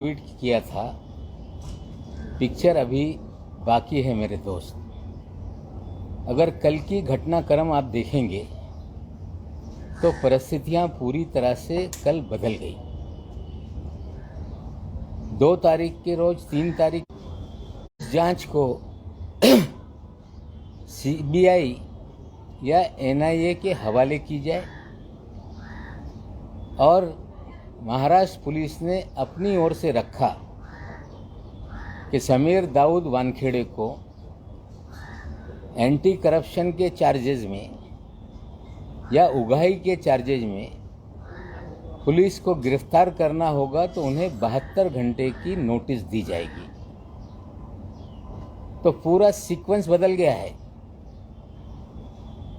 Tweet किया था, picture अभी बाकी है मेरे दोस्त। अगर कल की घटनाक्रम आप देखेंगे तो परिस्थितियां पूरी तरह से कल बदल गई। 2 तारीख के रोज 3 तारीख जांच को सीबीआई या एनआईए के हवाले की जाए और महाराष्ट्र पुलिस ने अपनी ओर से रखा कि समीर दाऊद वानखेड़े को एंटी करप्शन के चार्जेज में या उगाही के चार्जेज में पुलिस को गिरफ्तार करना होगा तो उन्हें 72 घंटे की नोटिस दी जाएगी। तो पूरा सीक्वेंस बदल गया है।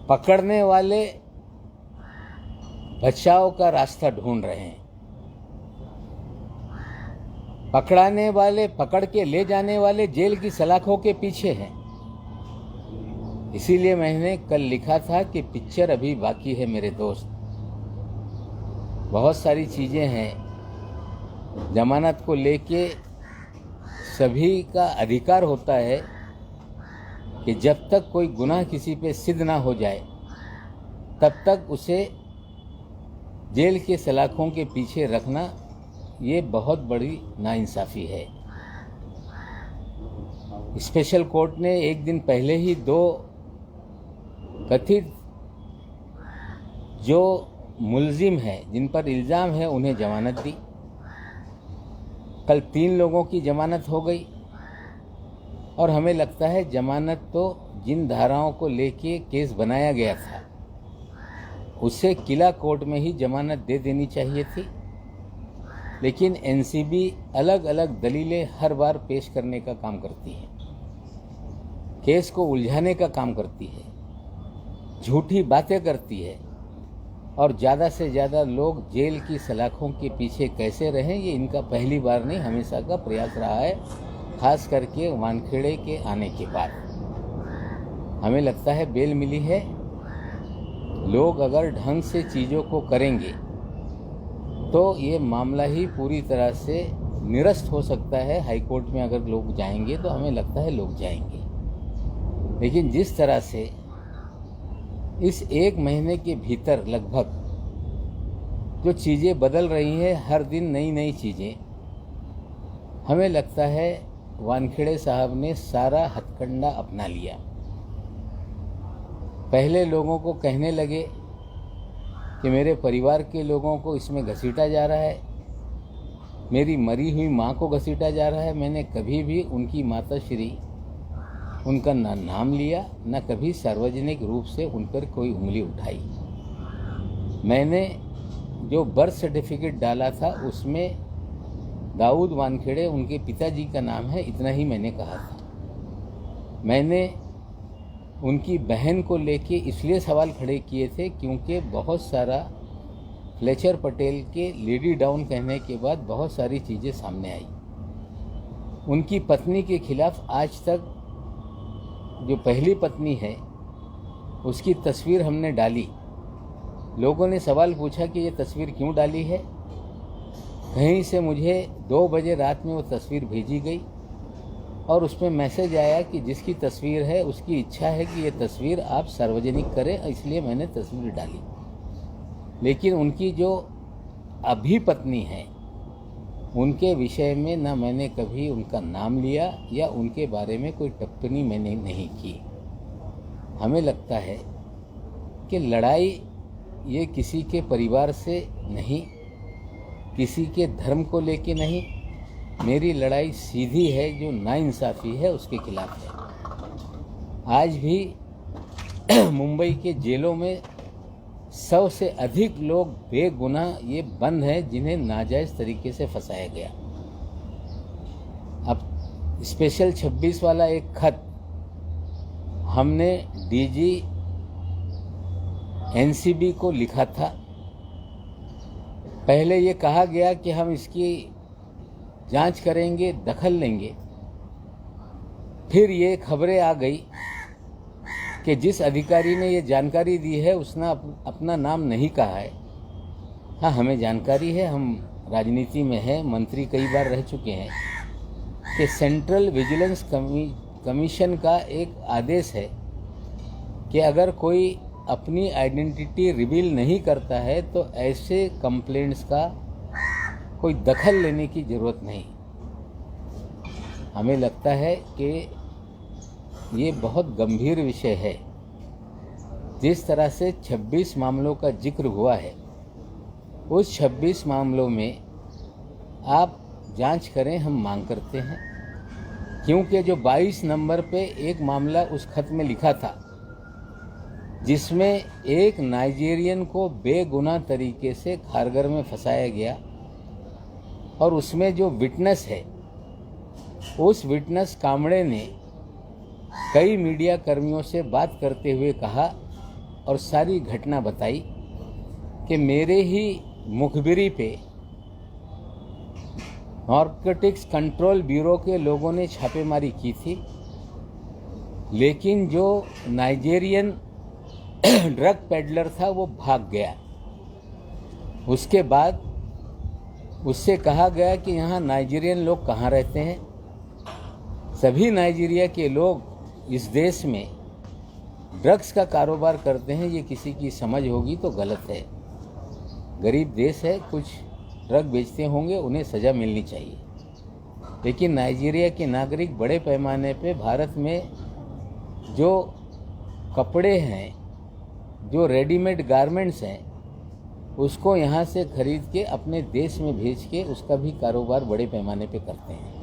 पकड़ने वाले बचाव का रास्ता ढूंढ रहे हैं, पकड़ाने वाले पकड़ के ले जाने वाले जेल की सलाखों के पीछे हैं। इसीलिए मैंने कल लिखा था कि पिक्चर अभी बाकी है मेरे दोस्त। बहुत सारी चीज़ें हैं। जमानत को लेके सभी का अधिकार होता है कि जब तक कोई गुनाह किसी पे सिद्ध ना हो जाए तब तक उसे जेल के सलाखों के पीछे रखना ये बहुत बड़ी नाइंसाफ़ी है। स्पेशल कोर्ट ने एक दिन पहले ही 2 कथित जो मुलजिम हैं जिन पर इल्ज़ाम है उन्हें जमानत दी। कल 3 लोगों की जमानत हो गई और हमें लगता है जमानत तो जिन धाराओं को लेके केस बनाया गया था उसे किला कोर्ट में ही जमानत दे देनी चाहिए थी, लेकिन एनसीबी अलग अलग दलीलें हर बार पेश करने का काम करती है, केस को उलझाने का काम करती है, झूठी बातें करती है और ज़्यादा से ज़्यादा लोग जेल की सलाखों के पीछे कैसे रहें ये इनका पहली बार नहीं हमेशा का प्रयास रहा है, खास करके वानखेड़े के आने के बाद। हमें लगता है बेल मिली है। लोग अगर ढंग से चीज़ों को करेंगे तो ये मामला ही पूरी तरह से निरस्त हो सकता है। हाईकोर्ट में अगर लोग जाएंगे तो हमें लगता है लोग जाएंगे, लेकिन जिस तरह से इस 1 महीने के भीतर लगभग जो चीज़ें बदल रही हैं, हर दिन नई नई चीज़ें, हमें लगता है वानखेड़े साहब ने सारा हथकंडा अपना लिया। पहले लोगों को कहने लगे कि मेरे परिवार के लोगों को इसमें घसीटा जा रहा है, मेरी मरी हुई माँ को घसीटा जा रहा है। मैंने कभी भी उनकी माताश्री उनका ना नाम लिया, ना कभी सार्वजनिक रूप से उन पर कोई उंगली उठाई। मैंने जो बर्थ सर्टिफिकेट डाला था उसमें दाऊद वानखेड़े उनके पिताजी का नाम है, इतना ही मैंने कहा था। मैंने उनकी बहन को लेके इसलिए सवाल खड़े किए थे क्योंकि बहुत सारा फ्लेचर पटेल के लेडी डाउन कहने के बाद बहुत सारी चीज़ें सामने आई। उनकी पत्नी के खिलाफ आज तक जो पहली पत्नी है उसकी तस्वीर हमने डाली। लोगों ने सवाल पूछा कि ये तस्वीर क्यों डाली है। कहीं से मुझे 2 बजे रात में वो तस्वीर भेजी गई और उसमें मैसेज आया कि जिसकी तस्वीर है उसकी इच्छा है कि ये तस्वीर आप सार्वजनिक करें, इसलिए मैंने तस्वीर डाली। लेकिन उनकी जो अभी पत्नी है उनके विषय में ना मैंने कभी उनका नाम लिया या उनके बारे में कोई टिप्पणी मैंने नहीं की। हमें लगता है कि लड़ाई ये किसी के परिवार से नहीं, किसी के धर्म को लेके नहीं, मेरी लड़ाई सीधी है जो नाइंसाफ़ी है उसके खिलाफ है। आज भी मुंबई के जेलों में 100 से अधिक लोग बेगुनाह ये बंद हैं जिन्हें नाजायज़ तरीके से फंसाया गया। अब स्पेशल 26 वाला एक खत हमने डीजी एनसीबी को लिखा था। पहले ये कहा गया कि हम इसकी जांच करेंगे, दखल लेंगे। फिर ये खबरें आ गई कि जिस अधिकारी ने ये जानकारी दी है उसने अपना नाम नहीं कहा है। हाँ, हमें जानकारी है, हम राजनीति में है, मंत्री कई बार रह चुके हैं, कि सेंट्रल विजिलेंस कमीशन का एक आदेश है कि अगर कोई अपनी आइडेंटिटी रिवील नहीं करता है तो ऐसे कंप्लेंट्स का कोई दखल लेने की ज़रूरत नहीं। हमें लगता है कि ये बहुत गंभीर विषय है। जिस तरह से 26 मामलों का जिक्र हुआ है, उस 26 मामलों में आप जांच करें, हम मांग करते हैं। क्योंकि जो 22 नंबर पे एक मामला उस खत में लिखा था, जिसमें एक नाइजीरियन को बेगुनाह तरीके से खारगर में फंसाया गया, और उसमें जो विटनेस है, उस विटनेस कामड़े ने कई मीडिया कर्मियों से बात करते हुए कहा और सारी घटना बताई कि मेरे ही मुखबिरी पे नारकोटिक्स कंट्रोल ब्यूरो के लोगों ने छापेमारी की थी, लेकिन जो नाइजीरियन ड्रग पेडलर था वो भाग गया। उसके बाद उससे कहा गया कि यहाँ नाइजीरियन लोग कहाँ रहते हैं। सभी नाइजीरिया के लोग इस देश में ड्रग्स का कारोबार करते हैं, ये किसी की समझ होगी तो गलत है। गरीब देश है, कुछ ड्रग बेचते होंगे, उन्हें सज़ा मिलनी चाहिए। लेकिन नाइजीरिया के नागरिक बड़े पैमाने पे भारत में जो कपड़े हैं, जो रेडीमेड गारमेंट्स हैं, उसको यहाँ से खरीद के अपने देश में भेज के उसका भी कारोबार बड़े पैमाने पे करते हैं।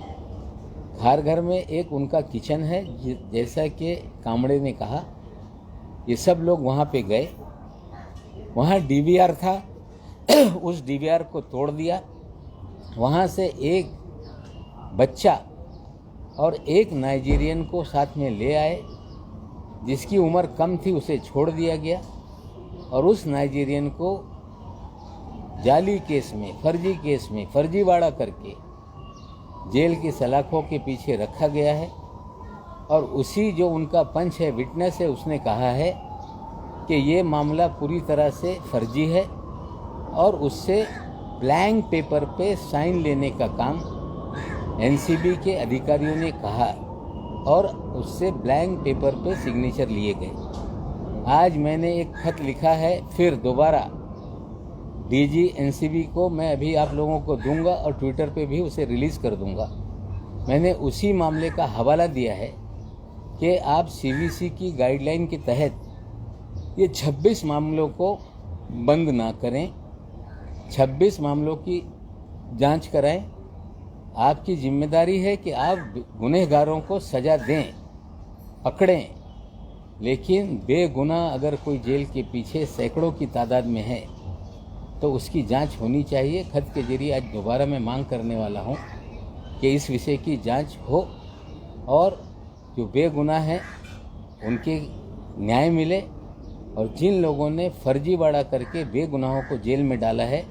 खारघर में एक उनका किचन है, जैसा कि कामड़े ने कहा। ये सब लोग वहाँ पे गए, वहाँ डीवीआर था, उस डीवीआर को तोड़ दिया। वहाँ से एक बच्चा और एक नाइजीरियन को साथ में ले आए, जिसकी उम्र कम थी, उसे छोड़ दिया गया, और उस नाइजीरियन को जाली केस में, फर्जी केस में फर्जीवाड़ा करके जेल की सलाखों के पीछे रखा गया है। और उसी जो उनका पंच है, विटनेस है, उसने कहा है कि ये मामला पूरी तरह से फर्जी है, और उससे ब्लैंक पेपर पे साइन लेने का काम एनसीबी के अधिकारियों ने कहा, और उससे ब्लैंक पेपर पे सिग्नेचर लिए गए। आज मैंने एक खत लिखा है, फिर दोबारा डीजी एनसीबी को, मैं अभी आप लोगों को दूंगा और ट्विटर पे भी उसे रिलीज़ कर दूंगा। मैंने उसी मामले का हवाला दिया है कि आप सीवीसी की गाइडलाइन के तहत ये 26 मामलों को बंद ना करें, 26 मामलों की जांच कराएं। आपकी जिम्मेदारी है कि आप गुनहगारों को सज़ा दें, पकड़ें, लेकिन बेगुनाह अगर कोई जेल के पीछे सैकड़ों की तादाद में है तो उसकी जांच होनी चाहिए। खत के जरिए आज दोबारा मैं मांग करने वाला हूं कि इस विषय की जांच हो, और जो बेगुनाह हैं उनके न्याय मिले, और जिन लोगों ने फर्जीवाड़ा करके बेगुनाहों को जेल में डाला है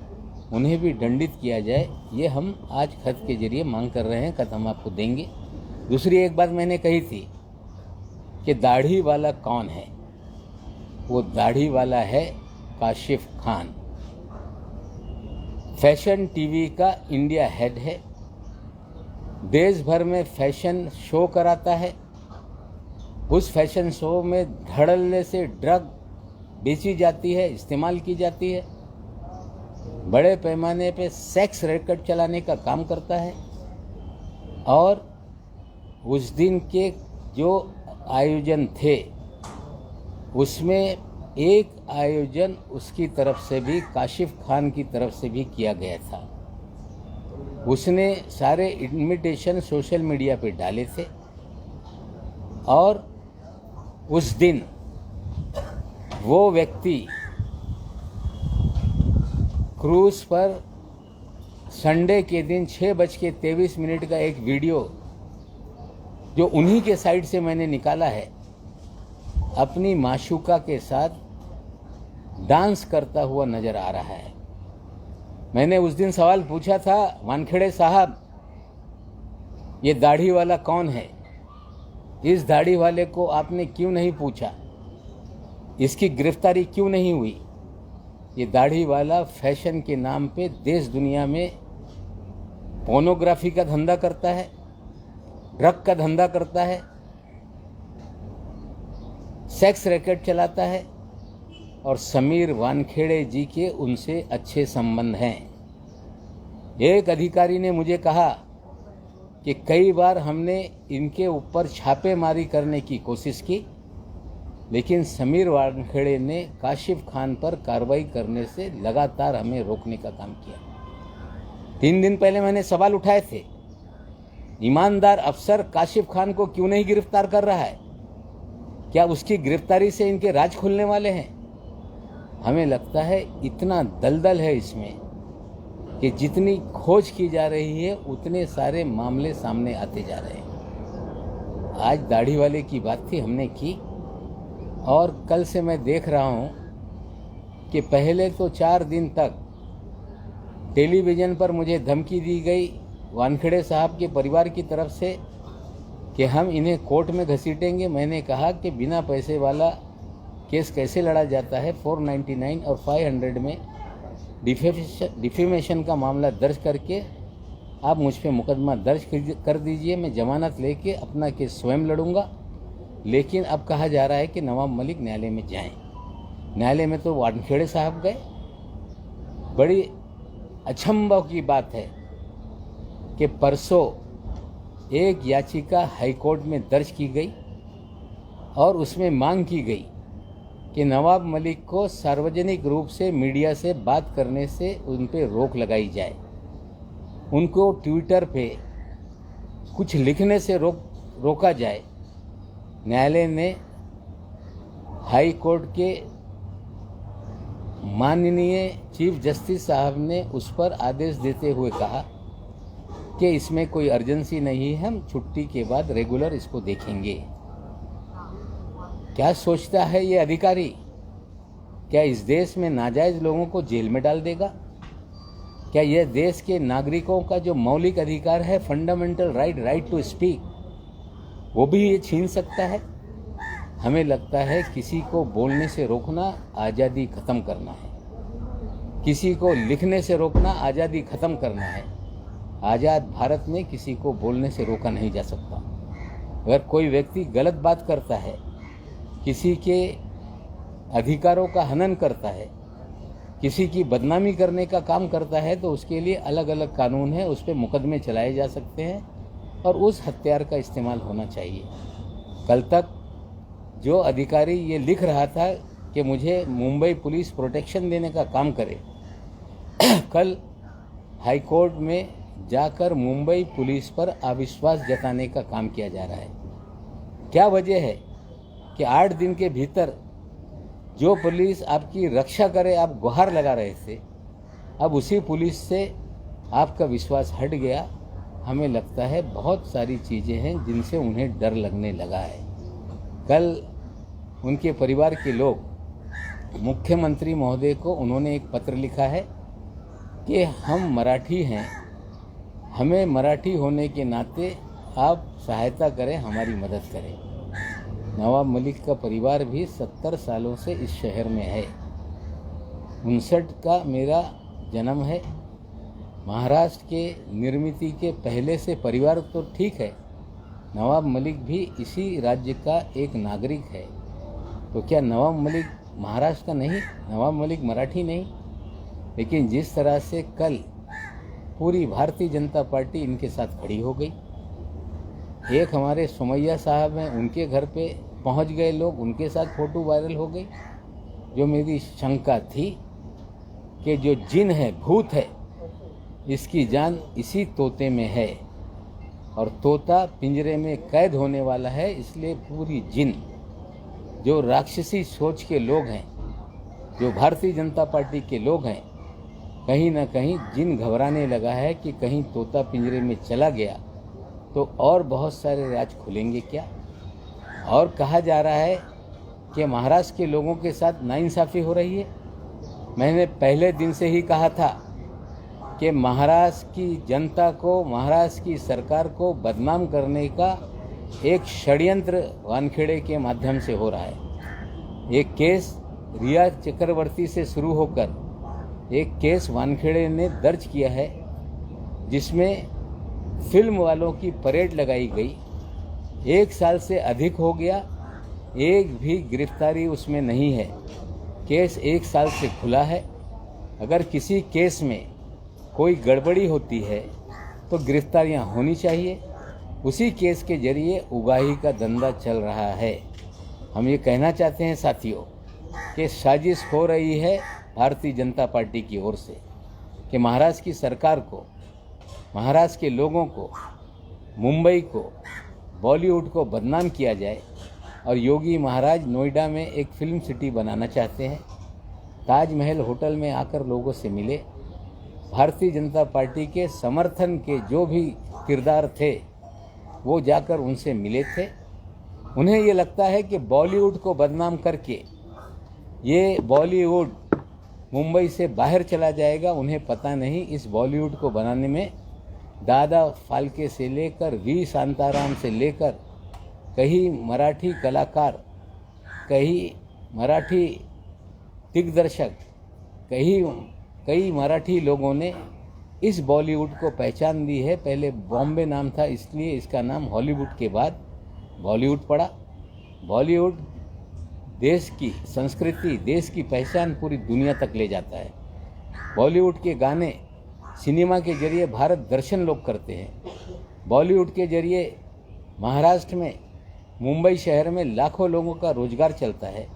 उन्हें भी दंडित किया जाए। ये हम आज खत के जरिए मांग कर रहे हैं। खत हम आपको देंगे। दूसरी एक बात मैंने कही थी कि दाढ़ी वाला कौन है। वो दाढ़ी वाला है काशिफ खान। फैशन टीवी का इंडिया हेड है, देश भर में फैशन शो कराता है। उस फैशन शो में धड़ल्ले से ड्रग बेची जाती है, इस्तेमाल की जाती है। बड़े पैमाने पे सेक्स रैकेट चलाने का काम करता है। और उस दिन के जो आयोजन थे उसमें एक आयोजन उसकी तरफ से भी, काशिफ खान की तरफ से भी किया गया था। उसने सारे इन्विटेशन सोशल मीडिया पे डाले थे, और उस दिन वो व्यक्ति क्रूज पर संडे के दिन 6:23 का एक वीडियो जो उन्हीं के साइड से मैंने निकाला है, अपनी माशूका के साथ डांस करता हुआ नजर आ रहा है। मैंने उस दिन सवाल पूछा था, वानखेड़े साहब, ये दाढ़ी वाला कौन है? इस दाढ़ी वाले को आपने क्यों नहीं पूछा? इसकी गिरफ्तारी क्यों नहीं हुई? ये दाढ़ी वाला फैशन के नाम पे देश दुनिया में पोर्नोग्राफी का धंधा करता है, ड्रग का धंधा करता है, सेक्स रैकेट चलाता है और समीर वानखेड़े जी के उनसे अच्छे संबंध हैं। एक अधिकारी ने मुझे कहा कि कई बार हमने इनके ऊपर छापेमारी करने की कोशिश की, लेकिन समीर वानखेड़े ने काशिफ खान पर कार्रवाई करने से लगातार हमें रोकने का काम किया। 3 दिन पहले मैंने सवाल उठाए थे, ईमानदार अफसर काशिफ खान को क्यों नहीं गिरफ्तार कर रहा है? क्या उसकी गिरफ्तारी से इनके राज खुलने वाले हैं? हमें लगता है इतना दलदल है इसमें कि जितनी खोज की जा रही है उतने सारे मामले सामने आते जा रहे हैं। आज दाढ़ी वाले की बात थी, हमने की, और कल से मैं देख रहा हूँ कि पहले तो 4 दिन तक टेलीविज़न पर मुझे धमकी दी गई वानखेड़े साहब के परिवार की तरफ से कि हम इन्हें कोर्ट में घसीटेंगे। मैंने कहा कि बिना पैसे वाला केस कैसे लड़ा जाता है। 499 और 500 में डिफेमेशन का मामला दर्ज करके आप मुझ पे मुकदमा दर्ज कर दीजिए, मैं जमानत लेके अपना केस स्वयं लड़ूंगा। लेकिन अब कहा जा रहा है कि नवाब मलिक न्यायालय में जाएं। न्यायालय में तो वानखेड़े साहब गए। बड़ी अचंभव की बात है कि परसों एक याचिका हाईकोर्ट में दर्ज की गई और उसमें मांग की गई कि नवाब मलिक को सार्वजनिक रूप से मीडिया से बात करने से उन पर रोक लगाई जाए, उनको ट्विटर पे कुछ लिखने से रोका जाए। न्यायालय ने हाई कोर्ट के माननीय चीफ जस्टिस साहब ने उस पर आदेश देते हुए कहा कि इसमें कोई अर्जेंसी नहीं है, हम छुट्टी के बाद रेगुलर इसको देखेंगे। क्या सोचता है ये अधिकारी? क्या इस देश में नाजायज लोगों को जेल में डाल देगा? क्या यह देश के नागरिकों का जो मौलिक अधिकार है, फंडामेंटल राइट टू स्पीक, वो भी ये छीन सकता है? हमें लगता है किसी को बोलने से रोकना आज़ादी ख़त्म करना है, किसी को लिखने से रोकना आज़ादी ख़त्म करना है। आज़ाद भारत में किसी को बोलने से रोका नहीं जा सकता। अगर कोई व्यक्ति गलत बात करता है, किसी के अधिकारों का हनन करता है, किसी की बदनामी करने का काम करता है, तो उसके लिए अलग अलग कानून है, उस पर मुकदमे चलाए जा सकते हैं और उस हथियार का इस्तेमाल होना चाहिए। कल तक जो अधिकारी ये लिख रहा था कि मुझे मुंबई पुलिस प्रोटेक्शन देने का काम करे, कल हाई कोर्ट में जाकर मुंबई पुलिस पर अविश्वास जताने का काम किया जा रहा है। क्या वजह है कि 8 दिन के भीतर जो पुलिस आपकी रक्षा करे आप गुहार लगा रहे थे, अब उसी पुलिस से आपका विश्वास हट गया। हमें लगता है बहुत सारी चीज़ें हैं जिनसे उन्हें डर लगने लगा है। कल उनके परिवार के लोग मुख्यमंत्री महोदय को उन्होंने एक पत्र लिखा है कि हम मराठी हैं, हमें मराठी होने के नाते आप सहायता करें, हमारी मदद करें। नवाब मलिक का परिवार भी 70 सालों से इस शहर में है। 59 का मेरा जन्म है। महाराष्ट्र के निर्मित के पहले से परिवार तो ठीक है, नवाब मलिक भी इसी राज्य का एक नागरिक है। तो क्या नवाब मलिक महाराष्ट्र का नहीं? नवाब मलिक मराठी नहीं? लेकिन जिस तरह से कल पूरी भारतीय जनता पार्टी इनके साथ खड़ी हो गई, एक हमारे सुमैया साहब हैं, उनके घर पे पहुंच गए लोग, उनके साथ फ़ोटो वायरल हो गई। जो मेरी शंका थी कि जो जिन है, भूत है, इसकी जान इसी तोते में है और तोता पिंजरे में कैद होने वाला है। इसलिए पूरी जिन, जो राक्षसी सोच के लोग हैं, जो भारतीय जनता पार्टी के लोग हैं, कहीं ना कहीं जिन घबराने लगा है कि कहीं तोता पिंजरे में चला गया तो और बहुत सारे राज खुलेंगे क्या। और कहा जा रहा है कि महाराष्ट्र के लोगों के साथ नाइंसाफ़ी हो रही है। मैंने पहले दिन से ही कहा था कि महाराष्ट्र की जनता को, महाराष्ट्र की सरकार को बदनाम करने का एक षड्यंत्र वानखेड़े के माध्यम से हो रहा है। एक केस रिया चक्रवर्ती से शुरू होकर एक केस वानखेड़े ने दर्ज किया है, जिसमें फिल्म वालों की परेड लगाई गई। 1 साल से अधिक हो गया, एक भी गिरफ्तारी उसमें नहीं है। केस 1 साल से खुला है। अगर किसी केस में कोई गड़बड़ी होती है तो गिरफ्तारियां होनी चाहिए। उसी केस के जरिए उगाही का धंधा चल रहा है। हम ये कहना चाहते हैं साथियों कि साजिश हो रही है भारतीय जनता पार्टी की ओर से कि महाराष्ट्र की सरकार को, महाराष्ट्र के लोगों को, मुंबई को, बॉलीवुड को बदनाम किया जाए। और योगी महाराज नोएडा में एक फिल्म सिटी बनाना चाहते हैं। ताजमहल होटल में आकर लोगों से मिले। भारतीय जनता पार्टी के समर्थन के जो भी किरदार थे वो जाकर उनसे मिले थे। उन्हें ये लगता है कि बॉलीवुड को बदनाम करके ये बॉलीवुड मुंबई से बाहर चला जाएगा। उन्हें पता नहीं इस बॉलीवुड को बनाने में दादा फाल्के से लेकर वी शांताराम से लेकर कई मराठी कलाकार, कई मराठी दिग्दर्शक, कई मराठी लोगों ने इस बॉलीवुड को पहचान दी है। पहले बॉम्बे नाम था, इसलिए इसका नाम हॉलीवुड के बाद बॉलीवुड पड़ा। बॉलीवुड देश की संस्कृति, देश की पहचान पूरी दुनिया तक ले जाता है। बॉलीवुड के गाने सिनेमा के जरिए भारत दर्शन लोग करते हैं। बॉलीवुड के जरिए महाराष्ट्र में, मुंबई शहर में लाखों लोगों का रोजगार चलता है।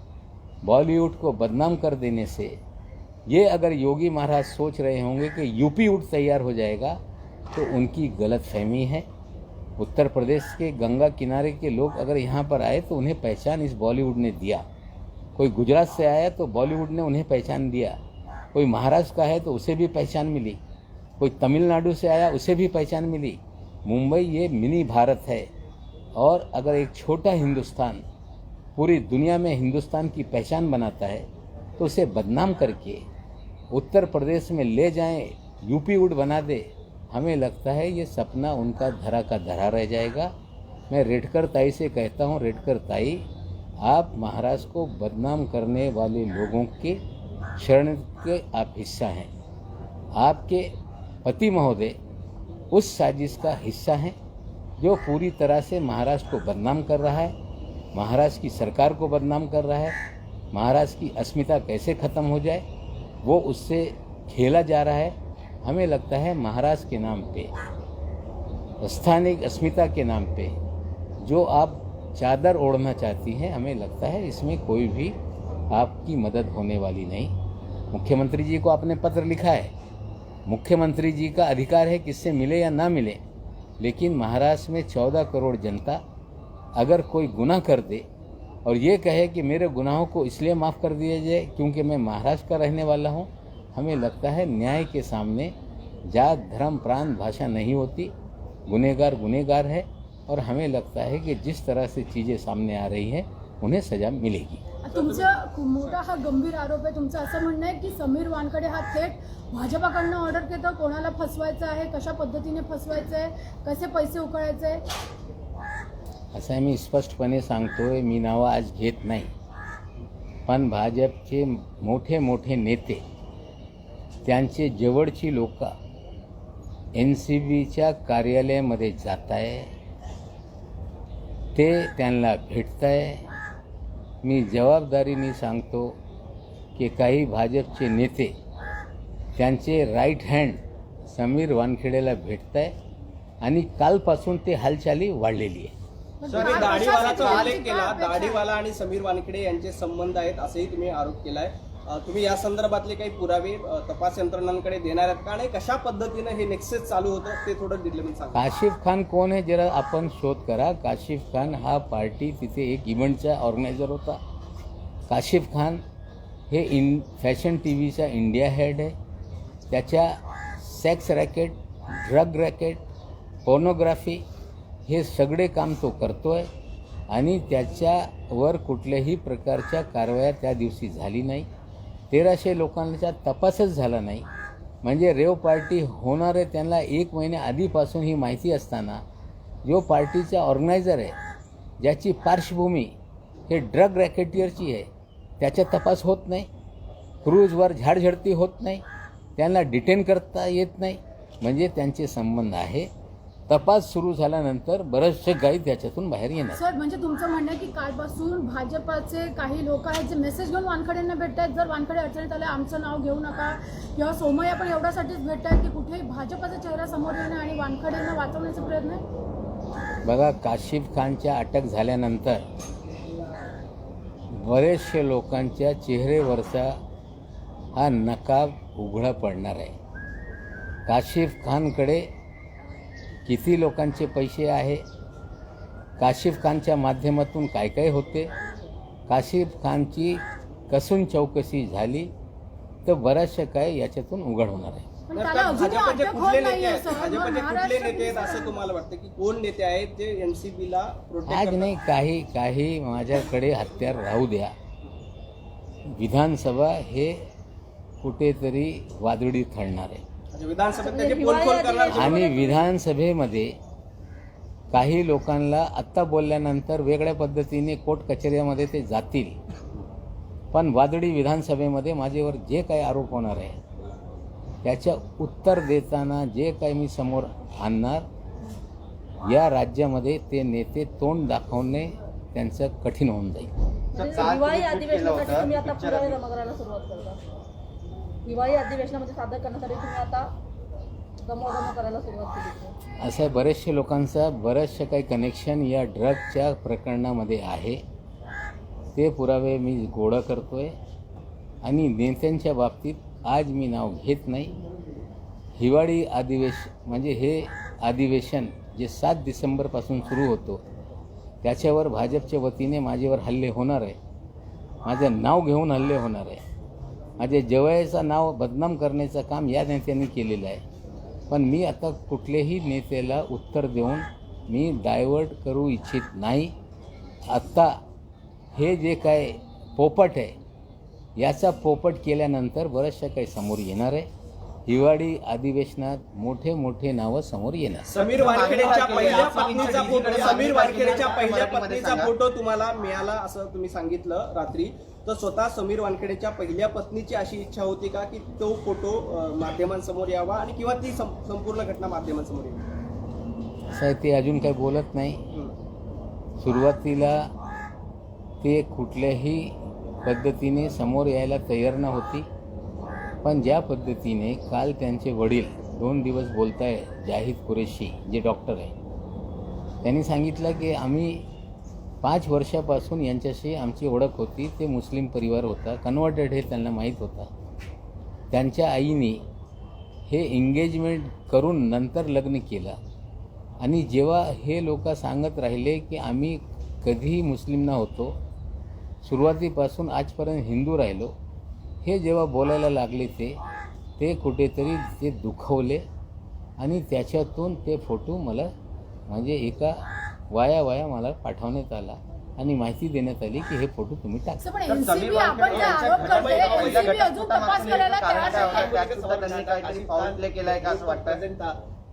बॉलीवुड को बदनाम कर देने से ये अगर योगी महाराज सोच रहे होंगे कि यूपी वुड तैयार हो जाएगा तो उनकी गलतफहमी है। उत्तर प्रदेश के गंगा किनारे के लोग अगर यहाँ पर आए तो उन्हें पहचान इस बॉलीवुड ने दिया। कोई गुजरात से आया तो बॉलीवुड ने उन्हें पहचान दिया। कोई महाराष्ट्र का है तो उसे भी पहचान मिली। कोई तमिलनाडु से आया उसे भी पहचान मिली। मुंबई ये मिनी भारत है। और अगर एक छोटा हिंदुस्तान पूरी दुनिया में हिंदुस्तान की पहचान बनाता है तो उसे बदनाम करके उत्तर प्रदेश में ले जाएं, यूपी वुड बना दे, हमें लगता है ये सपना उनका धरा का धरा रह जाएगा। मैं रेडकर ताई से कहता हूँ, रेडकर ताई, आप महाराष्ट्र को बदनाम करने वाले लोगों के शरण के आप हिस्सा हैं। आपके पति महोदय उस साजिश का हिस्सा हैं जो पूरी तरह से महाराष्ट्र को बदनाम कर रहा है, महाराष्ट्र की सरकार को बदनाम कर रहा है। महाराष्ट्र की अस्मिता कैसे ख़त्म हो जाए वो उससे खेला जा रहा है। हमें लगता है महाराष्ट्र के नाम पे, स्थानिक अस्मिता के नाम पे जो आप चादर ओढ़ना चाहती हैं, हमें लगता है इसमें कोई भी आपकी मदद होने वाली नहीं। मुख्यमंत्री जी को आपने पत्र लिखा है, मुख्यमंत्री जी का अधिकार है किससे मिले या ना मिले, लेकिन महाराष्ट्र में 14 करोड़ जनता अगर कोई गुनाह कर दे और ये कहे कि मेरे गुनाहों को इसलिए माफ़ कर दिया जाए क्योंकि मैं महाराष्ट्र का रहने वाला हूँ, हमें लगता है न्याय के सामने जात, धर्म, प्रांत, भाषा नहीं होती। गुनहगार गुनहगार है और हमें लगता है कि जिस तरह से चीज़ें सामने आ रही हैं उन्हें सजा मिलेगी। तुमचा मोठा हा गंभीर आरोप आहे। तुमचं असं म्हणणं आहे की समीर वानखडे हा थेट भाजपाकडनं ऑर्डर घेतो, कोणाला फसवायचं आहे, कशा पद्धतीने फसवायचं आहे, कसे पैसे उकळायचे आहे। असं मी स्पष्टपणे सांगतोय, मी नावं आज घेत नाही, पण भाजपचे मोठे मोठे नेते, त्यांचे जवळची लोक NCBच्या कार्यालयामध्ये जात आहे, ते त्यांना भेटत आहे। मी जबाबदारीने सांगतो की काही भाजपचे नेते त्यांचे राईट हँड समीर वानखेडेला भेटत आहे आणि कालपासून ते हालचाली वाढलेली आहे। सर, दाढीवालाचा उल्लेख केला, दाढीवाला आणि समीर वानखेडे यांचे संबंध आहेत असेही तुम्ही आरोप केलाय। तुम्ही या संदर्भातले काही पुरावे तपास यंत्रणांकडे देणार आहेत का, आणि कशा पद्धतीने हे नेक्सस चालू होतं ते थोडं डिटेलमध्ये सांगा। काशिफ खान कोण आहे जरा आपण शोध करा। काशिफ खान हा पार्टी तिथे एक इव्हेंटचा ऑर्गनायझर होता। काशिफ खान हे फॅशन TVचा इंडिया हेड आहे। त्याच्या sex racket, drug racket, pornography हे सगळे काम तो करतोय आणि त्याच्यावर कुठल्याही प्रकारच्या कारवाया त्या दिवशी झाली नाही। 1300 लोकांचा तपासच झाला नाही। म्हणजे रेव पार्टी होणार आहे त्यांना 1 महिन्या आधीपासून ही माहिती असताना जो पार्टीचा ऑर्गनायझर आहे, ज्याची पार्श्वभूमी हे ड्रग रॅकेटियरची आहे, त्याचा तपास होत नाही। क्रूजवर झाडझडती होत नाही, त्यांना डिटेन करता येत नाही, म्हणजे त्यांचे संबंध आहे। तपास सुरू झाल्यानंतर बरेचसे काही त्याच्यातून बाहेर येणार. सर म्हणजे तुमचं म्हणणं आहे की कालपासून भाजपाचे काही लोक आहेत जे मेसेज घेऊन वानखडेंना भेटतात, जर वानखडे अडचणीत आले आमचं नाव घेऊ नका, किंवा सोमय्या पण एवढ्यासाठीच भेटतात की कुठेही भाजपाचा चेहरा समोर येणं आणि वानखडेंना वाचवण्याचा प्रयत्न आहे. बघा, काशिफ खानच्या अटक झाल्यानंतर बरेचशे लोकांच्या चेहऱ्यावरचा हा नकाब उघडा पडणार आहे. काशिफ खानकडे किती लोकांचे पैसे आहे, काशिफ खानच्या माध्यमातून काय काय होते, काशिफ खानची कसून चौकशी झाली तर बऱ्याचशा काय याच्यातून उघड होणार आहे. पण त्याला अजून भाजपचे अटक होत कुठले नेते नाहीये आहेत, सर. मग भाजपचे कुठले महाराष्ट्र नेते आहेत असं तुम्हाला वाटतं की कोण नेते आहेत जे एनसीबीला प्रोटेक्ट आज करतात? नाही, काही माझ्याकडे हत्यार राहू द्या. विधानसभा हे कुठेतरी वादळी ठरणार आहे म्हणजे विधानसभेत त्याचे पोलखोल करणार आणि विधानसभेमध्ये काही लोकांना आत्ता बोलल्यानंतर वेगळ्या पद्धतीने कोर्ट कचेऱ्यामध्ये ते जातील, पण वादळी विधानसभेमध्ये माझ्यावर जे काही आरोप होणार आहे त्याच्या उत्तर देताना जे काही मी समोर आणणार, या राज्यामध्ये ते नेते तोंड दाखवणे त्यांचं कठीण होऊन जाईल. हिवाळी अधिवेशनासाठी तुम्ही आता पुरावे जमा करायला सुरुवात करता. हिवाळी अधिवेशनामध्ये सादर करण्यासाठी तुम्ही आता जमा करायला सुरुवात केली. अशा बरेचशे लोकांचा बरेचशे काही कनेक्शन या ड्रगच्या प्रकरणामध्ये आहे. ते पुरावे मी गोळा करतोय आणि नेत्यांच्या बाबतीत आज मी नाव घेत नाही. हिवाळी म्हणजे हे अधिवेशन जे 7 डिसेंबरपासून सुरू होतो त्याच्यावर भाजपच्या वतीने माझ्यावर हल्ले होणार आहे, माझं नाव घेऊन हल्ले होणार आहे, माझे जवळचं नाव बदनाम करण्याचं काम या नेत्यांनी केलेलं आहे. पण मी आता कुठल्याही नेत्याला उत्तर देऊन मी डायव्हर्ट करू इच्छित नाही. आत्ता हे जे काय पोपट आहे याचा पोपट केल्यानंतर बऱ्याचशा काही समोर येणार आहे. हिवाळी अधिवेशनात मोठे मोठे नावं समोर येणार. समीर वानखेडेच्या पहिल्या पत्नीचा फोटो, समीर वानखेडेच्या पहिल्या पत्नीचा फोटो तुम्हाला मिळाला असं तुम्ही सांगितलं रात्री. तर स्वतः समीर वानखेडेच्या पहिल्या पत्नीची अशी इच्छा होती का की तो फोटो माध्यमांसमोर यावा आणि किंवा ती संपूर्ण घटना माध्यमांसमोर यावी? असं आहे, ते अजून काही बोलत नाही. सुरुवातीला ते कुठल्याही पद्धतीने समोर यायला तयार नव्हती, पण ज्या पद्धतीने काल त्यांचे वडील 2 दिवस बोलताय, जाहिद कुरेशी जे डॉक्टर आहे, त्यांनी सांगितलं की आम्ही 5 वर्षापासून यांच्याशी आमची ओळख होती. ते मुस्लिम परिवार होता, कन्वर्टेड हे त्यांना माहीत होता. त्यांच्या आईने हे एंगेजमेंट करून नंतर लग्न केलं आणि जेव्हा हे लोक सांगत राहिले की आम्ही कधीही मुस्लिम नव्हतो, सुरुवातीपासून आजपर्यंत हिंदू राहिलो, हे जेव्हा बोलायला लागले ते कुठेतरी ते दुखवले आणि त्याच्यातून ते फोटो मला म्हणजे एका वाया मला पाठवण्यात आला आणि माहिती देण्यात आली की हे फोटो तुम्ही टाका. पण एनसीबी आपण जे आरोप करते, एनसीबी अजून तपास करायला तयार आहे.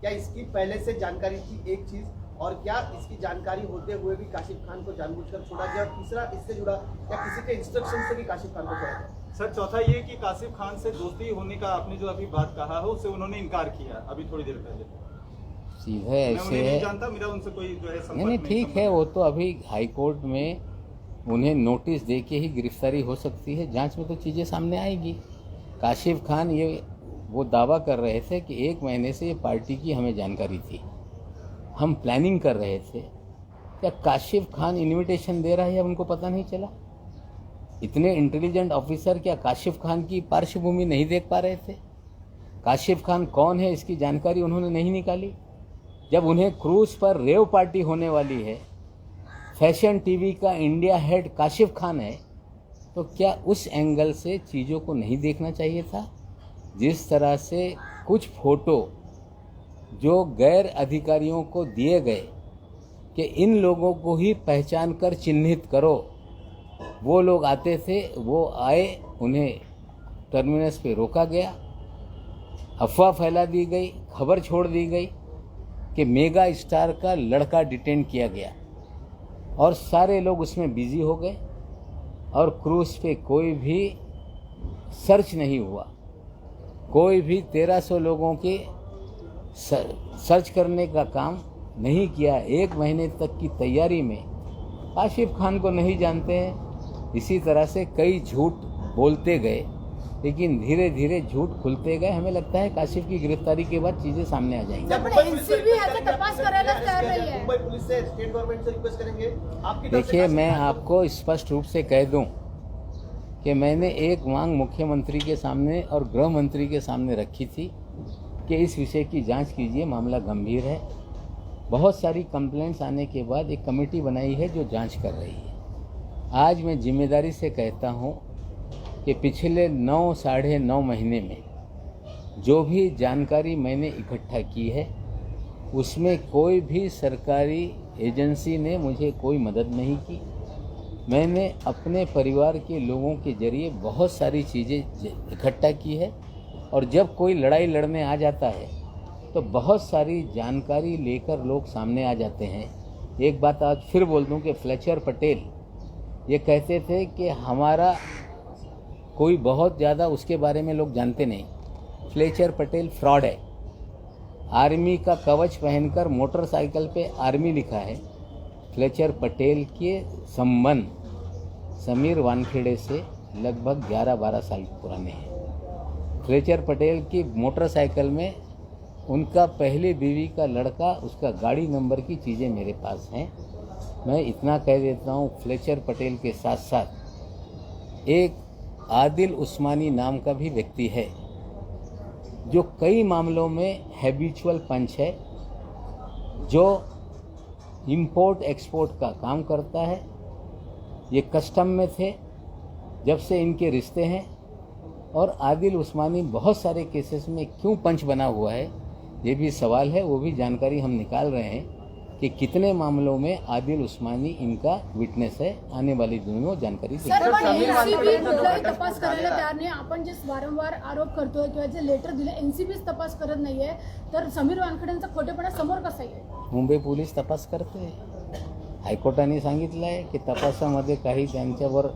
क्या इसकी पहले से जानकारी थी एक चीज, और क्या इसकी जानकारी होते हुए भी काशिफ खान को जानबूझकर छोड़ा गया, और तीसरा इससे जुड़ा क्या किसी के इंस्ट्रक्शन से भी काशिफ खान को छोड़ा गया? सर, चौथा ये कि काशिफ खान से दोस्ती होने का आपने जो अभी बात कहा है उससे उन्होंने इनकार किया अभी थोड़ी देर पहले. सीधे मैं ऐसे उन्हें नहीं है, जानता, मेरा उनसे कोई जो है संपर्क नहीं ठीक है, वो तो अभी हाई कोर्ट में उन्हें नोटिस दे के ही गिरफ्तारी हो सकती है. जांच में तो चीज़ें सामने आएगी. काशिफ खान ये वो दावा कर रहे थे कि 1 महीने से ये पार्टी की हमें जानकारी थी, हम प्लानिंग कर रहे थे. क्या काशिफ खान इनविटेशन दे रहा है, उनको पता नहीं चला? इतने इंटेलिजेंट ऑफिसर क्या काशिफ खान की पार्श्वभूमि नहीं देख पा रहे थे? काशिफ खान कौन है इसकी जानकारी उन्होंने नहीं निकाली? जब उन्हें क्रूज पर रेव पार्टी होने वाली है, फैशन टीवी का इंडिया हेड काशिफ खान है, तो क्या उस एंगल से चीज़ों को नहीं देखना चाहिए था? जिस तरह से कुछ फोटो जो गैर अधिकारियों को दिए गए कि इन लोगों को ही पहचान कर चिन्हित करो, वो लोग आते थे, वो आए, उन्हें टर्मिनस पे रोका गया, अफवाह फैला दी गई, खबर छोड़ दी गई कि मेगा स्टार का लड़का डिटेन किया गया और सारे लोग उसमें बिजी हो गए और क्रूज पे कोई भी सर्च नहीं हुआ. कोई भी 1300 लोगों के सर्च करने का काम नहीं किया, 1 महीने तक की तैयारी में काशिफ खान को नहीं जानते हैं। इसी तरह से कई झूठ बोलते गए, लेकिन धीरे धीरे झूठ खुलते गए। हमें लगता है काशिफ की गिरफ्तारी के बाद चीज़ें सामने आ जाएंगी। पण NCB ह्याचा तपास करायला तयार नाही आहे। मुंबई पुलिस से स्टेट गवर्नमेंट से रिक्वेस्ट करेंगे आपकी तरफ से देखिए, मैं आपको स्पष्ट रूप से कह दूं कि मैंने एक मांग मुख्यमंत्री के सामने और गृह मंत्री के सामने रखी थी कि इस विषय की जांच कीजिए, मामला गंभीर है। बहुत सारी कंप्लेंट्स आने के बाद एक कमेटी बनाई है जो जांच कर रही है। आज मैं जिम्मेदारी से कहता हूं कि पिछले 9 साढ़े 9 महीने में जो भी जानकारी मैंने इकट्ठा की है, उसमें कोई भी सरकारी एजेंसी ने मुझे कोई मदद नहीं की। मैंने अपने परिवार के लोगों के जरिए बहुत सारी चीज़ें इकट्ठा की है, और जब कोई लड़ाई लड़ने आ जाता है तो बहुत सारी जानकारी लेकर लोग सामने आ जाते हैं। एक बात आज फिर बोल दूं कि फ्लेचर पटेल ये कहते थे कि हमारा कोई बहुत ज़्यादा उसके बारे में लोग जानते नहीं। फ्लेचर पटेल फ्रॉड है। आर्मी का कवच पहनकर मोटरसाइकिल पे आर्मी लिखा है। फ्लेचर पटेल के संबंध समीर वानखेड़े से लगभग 11-12 साल पुराने हैं। फ्लेचर पटेल की मोटरसाइकिल में उनका पहली बीवी का लड़का, उसका गाड़ी नंबर की चीज़ें मेरे पास हैं। मैं इतना कह देता हूँ, फ्लेचर पटेल के साथ साथ एक आदिल उस्मानी नाम का भी व्यक्ति है जो कई मामलों में हैबिचुअल पंच है, जो इंपोर्ट एक्सपोर्ट का काम करता है। ये कस्टम में थे जब से इनके रिश्ते हैं, और आदिल उस्मानी बहुत सारे केसेस में क्यों पंच बना हुआ है ये भी सवाल है। वो भी जानकारी हम निकाल रहे हैं कि कितने मामलों में आदिल उस्मानी इनका विटनेस है। आने वाली दिनों में जानकारी देगी। सर, पण NCB कुठलाही तपास करायला तयार नाही। आपण जे वारंवार आरोप करतोय किंवा जे लेटर दिले NCBच तपास करत नाहीये, तर समीर वानखेडेंचा खोटेपणा समोर कसा येईल? मुंबई पोलीस तपास करते। हायकोर्टाने सांगितलं आहे की तपासामध्ये काही त्यांच्यावर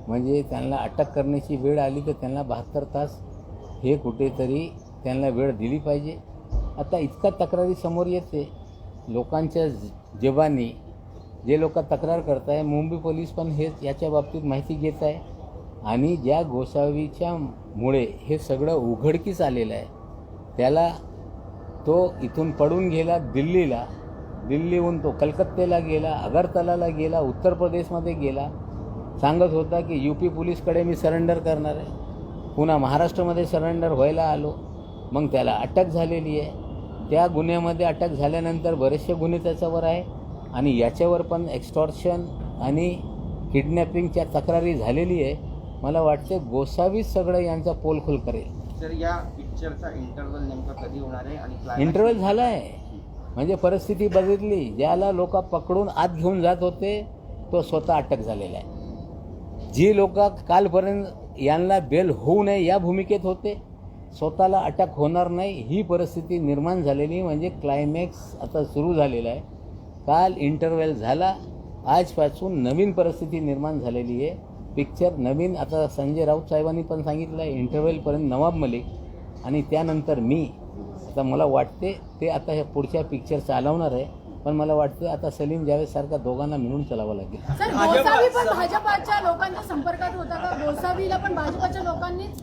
म्हणजे त्यांना अटक करण्याची वेळ आली तर त्यांना 72 तास हे कुठेतरी त्यांना वेळ दिली पाहिजे। आता इतका तक्रारी समोर येते लोकांच्या जबानी, जे लोक तक्रार करत आहे, मुंबई पोलीस पण हे याच्या बाबतीत माहिती घेत आहे, आणि ज्या गोसावीच्या मुळे हे सगळं उघडकीस आलेलं आहे, त्याला तो इथून पडून गेला दिल्लीला, दिल्लीहून तो कलकत्त्याला गेला, अगरतलाला गेला, उत्तर प्रदेशमध्ये गेला, सांगत होता की UP पोलीसकडे मी सरेंडर करणार आहे, पुन्हा महाराष्ट्रामध्ये सरेंडर व्हायला आलो। मग त्याला अटक झालेली आहे। त्या गुन्ह्यामध्ये अटक झाल्यानंतर बरेचसे गुन्हे त्याच्यावर आहे, आणि याच्यावर पण एक्स्टॉर्शन आणि किडनॅपिंगच्या तक्रारी झालेली आहे। मला वाटते गोसावीच सगळं यांचा पोलखोल करेल। सर, या पिक्चरचा इंटरव्हल नेमका कधी होणार आहे आणि इंटरव्हल झाला आहे, म्हणजे परिस्थिती बदलली। ज्याला लोक पकडून आत घेऊन जात होते तो स्वतः अटक झालेला आहे। जी लोक कालपर्यंत यांना बेल होऊ नये या भूमिकेत होते, स्वतःला अटक होणार नाही ही परिस्थिती निर्माण झालेली, म्हणजे क्लायमॅक्स आता सुरू झालेला आहे। काल इंटरव्हल झाला, आजपासून नवीन परिस्थिती निर्माण झालेली आहे। पिक्चर नवीन, आता संजय राऊत साहेबांनी पण सांगितलं आहे इंटरव्हलपर्यंत नवाब मलिक आणि त्यानंतर मी। आता मला वाटते ते आता हे पुढच्या पिक्चर चालवणार आहे, पण मला वाटतं आता सलीम जावेद सारखा दोघांना मिळून चालावं लागेल। सर, गोसावी पण भाजपाच्या लोकांच्या संपर्कात होता का? गोसावीला पण भाजपाच्या लोकांनीच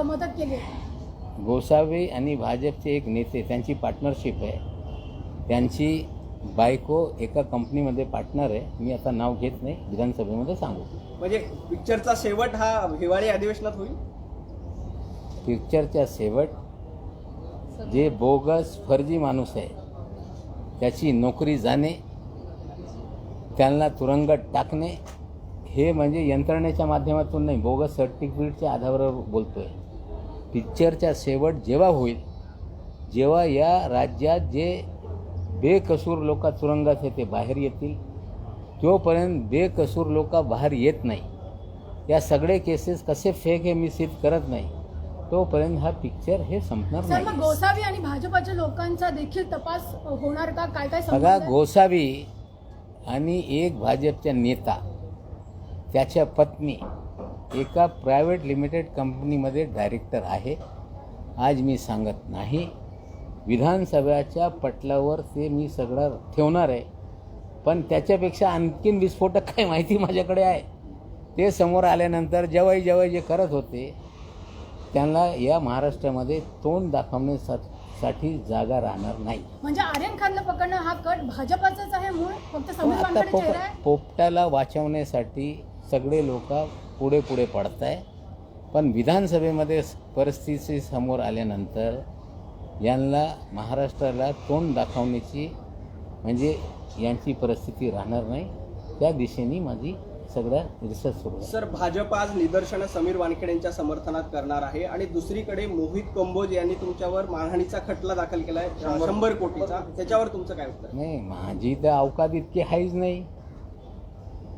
मदत केली? गोसावी आणि भाजपचे एक नेते, त्यांची पार्टनरशिप आहे। त्यांची बायको एका कंपनीमध्ये पार्टनर आहे, मी आता नाव घेत नाही, विधानसभेमध्ये सांगू। म्हणजे पिक्चरचा शेवट हा हिवाळी अधिवेशनात होईल? पिक्चरचा शेवट जे बोगस फर्जी माणूस आहे त्याची नोकरी जाणे, त्यांना तुरुंगात टाकणे, हे म्हणजे यंत्रणेच्या माध्यमातून नाही, बोगस सर्टिफिकेटच्या आधारावर बोलतोय। पिक्चरचा शेवट जेव्हा होईल, जेव्हा या राज्यात जे बेकसूर लोक तुरुंगात आहे ते बाहेर येतील, तोपर्यंत बेकसूर लोक बाहेर येत नाही। या सगळे केसेस कसे फेक हे मी सिद्ध करत नाही, तोपर्यंत हा पिक्चर हे संपणार सर, मग नाही। गोसावी आणि भाजपाच्या लोकांचा देखील तपास होणार का? काय काय संबंध बघा, आहे? गोसावी आणि एक भाजपचा नेता, त्याच्या पत्नी एका प्रायव्हेट लिमिटेड कंपनीमध्ये डायरेक्टर आहे। आज मी सांगत नाही, विधानसभेच्या पटलावर ते मी सगळं ठेवणार आहे. पण त्याच्यापेक्षा आणखीन विस्फोटक काही माहिती माझ्याकडे आहे. ते समोर आल्यानंतर जवळ जे करत होते त्यांना या महाराष्ट्रामध्ये तोंड दाखवण्यासाठी जागा राहणार नाही. म्हणजे आर्यन खानला पकडणं हा कट भाजपाचाच आहे मूळ, फक्त समीर आता वानखडे चेहरा आहे. पोपटाला वाचवण्यासाठी सगळे लोक पुढे पडत आहे. पण विधानसभेमध्ये परिस्थिती समोर आल्यानंतर यांना महाराष्ट्राला तोंड दाखवण्याची म्हणजे यांची परिस्थिती राहणार नाही. त्या दिशेने माझी सगळ्या रिसर्च सुरू आहे. सर, भाजप आज निदर्शनं समीर वानखेडेंच्या समर्थनात करणार आहे आणि दुसरीकडे मोहित कंबोज यांनी तुमच्यावर मारहाणीचा खटला दाखल केलाय 100 कोटीचा. त्याच्यावर तुमचं काय उत्तर? नाही, माझी तर अवकात इतकी आहेच नाही.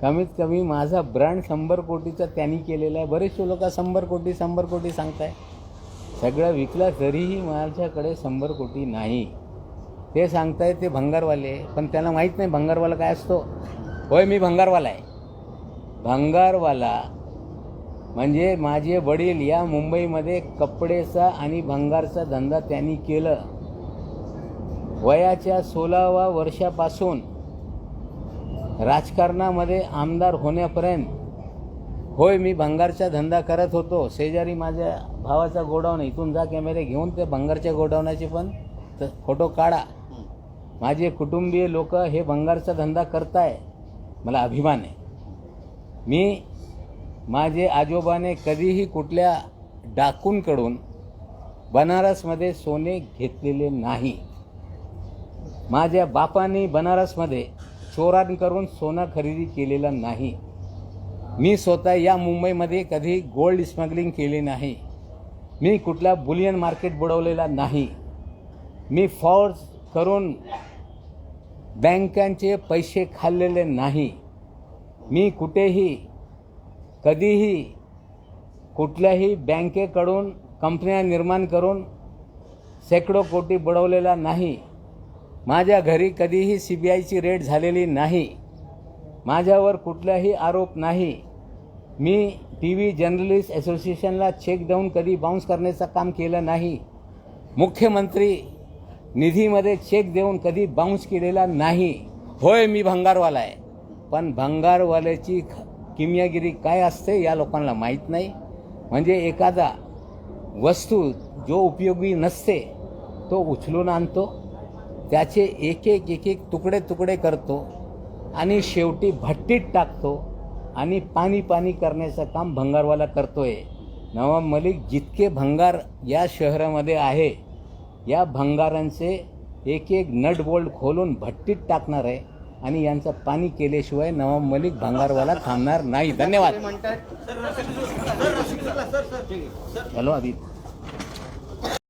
कमीत कमी माझा ब्रँड 100 कोटीचा त्यांनी केलेला आहे. बरेचसे लोक 100 कोटी सांगताय. सगळं विकलं तरीही माझ्याकडे 100 कोटी नाही. ते सांगताय ते भंगारवाले, पण त्यांना माहीत नाही भंगारवाला काय असतो. होय, मी भंगारवाला आहे. भंगारवाला म्हणजे माझे वडील या मुंबईमध्ये कपडेचा आणि भंगारचा धंदा त्यांनी केलं. वयाच्या 16व्या वर्षापासून राजकारणामध्ये आमदार होण्यापर्यंत होय मी भंगारचा धंदा करत होतो. शेजारी माझ्या भावाचा गोडाऊन, इथून जा कॅमेरे घेऊन ते भंगारच्या गोडाऊनाचे पण फोटो काढा. माझे कुटुंबीय लोक हे भंगारचा धंदा करताय, मला अभिमान आहे. माझे आजोबाने कधीही कुठल्या डाकूंकडून बनारसमध्ये सोने घेतलेले नाही. माझ्या बापाने बनारसमध्ये चोरांकडून सोनं खरेदी केलेलं नाही. मी स्वतः या मुंबईमध्ये कधी गोल्ड स्मगलिंग केले नाही. मी कुठला बुलियन मार्केट बुडवलेला नाही. मी फॉर्ज करून बँकांचे पैसे खाल्लेले नाही. मी कुठेही कधीही कुठल्याही बँकेकडून कंपन्या निर्माण करून शेकडो कोटी बुडवलेला नाही. माझ्या घरी कधीही CBIची रेड झालेली नाही. माझ्यावर कुठलाही आरोप नाही. मी TV जर्नलिस्ट असोसिएशनला चेक देऊन कधी बाउन्स करण्याचं काम केलं नाही. मुख्यमंत्री निधीमध्ये चेक देऊन कधी बाउन्स केलेला नाही. होय, मी भंगारवाला आहे, पण भंगारवाल्याची किमयागिरी काय असते या लोकांना माहीत नाही. म्हणजे एखादा वस्तू जो उपयोगी नसते तो उचलून आणतो, त्याचे एक एक तुकडे करतो आणि शेवटी भट्टीत टाकतो आणि पाणी करण्याचं काम भंगारवाला करतोय. नवाब मलिक जितके भंगार या शहरामध्ये आहे, या भंगारांचे एक नट बोल्ट खोलून भट्टीत टाकणार आहे आणि यांचं पाणी केल्याशिवाय नवाब मलिक भंगारवाला थांबणार नाही. धन्यवाद. हॅलो अभी